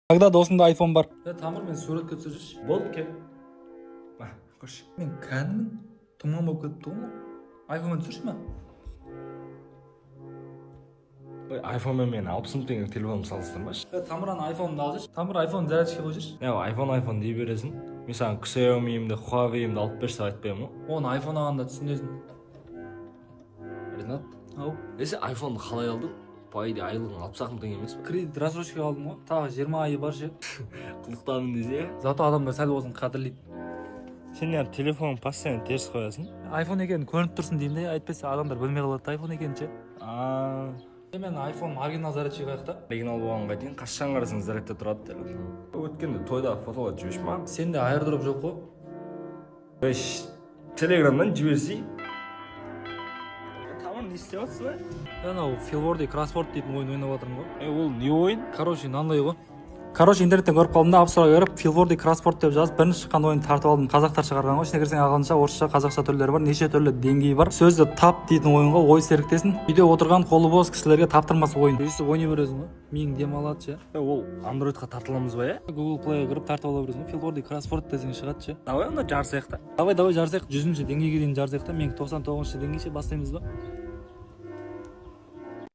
Когда досында iPhone бар. Тамыр, мен суретке түсірші. Болды, кел. Көрші. Мен кәдімін тұман болып кетіпті ғой. iPhone-мен түсірші ма? iPhone-мен мен 60 мың теңге телефонымды салыстырмашы. Тамыран iPhone-ды алып жүрші. Тамыр iPhone зарядкаға қойып жүрші. iPhone дей бересің. Мен саған Xiaomi'імді, Huawei'імді алып берші деп айтпаймын ғой. Оны iPhone алғанда түсінесің. Ренат, Ау. десе iPhone-ды қалай алдың? По идее айлығың 60 мың теңге емес пе? Кредит рассрочкаға алдым ғой. Тағы 20 айы бар ше. Қылықтамын десе. Зато адамдар сәл болсын қадірлейді. Сен неғып телефонын постоянно теріс қоясың? iPhone екенін көрініп тұрсын деймін де, әйтпесе адамдар білмей қалады iPhone екенін ше. Мен iPhone оригинал зарядчиға қаяқта. Оригинал болғанға дейін қашан қарасаң зарядта тұрады телефон. Өткенде тойда фотолар жіберші ма? Сенде airdrop жоқ қой. Телеграмнан жіберсей. Тамыр не істеп жатсың? Анау Филворди Кроссворд дейтін ойын ойнап жатырмын ғой. Ол не ойын? Короче, мынандай ғой. Интернеттен көріп қалдым да, App Store'a кіріп Филворди Кроссворд деп жазып, бірінші шыққан ойынды тартып алдым. Қазақтар шығарған ғой. Ішіне кірсең ағылшынша, орысша, қазақша түрлері бар. Неше түрлі деңгейі бар. Сөзді тап дейтін ойынға ой серіктесін. Үйде отырған қолы бос кісілерге таптырмас ойын. Өйстіп ойнай бересің ғой. Миың демалады ше. Ол Androidқа тартыламыз ба, Google Play'ға кіріп тартып ала бересің. Филворди Кроссворд десең шығады ше. Давай онда жарысайық та. Давай жарысайық. 100-ші деңгейге дейін жарысайық та. Мен 99-ші деңгейше бастаймыз ба?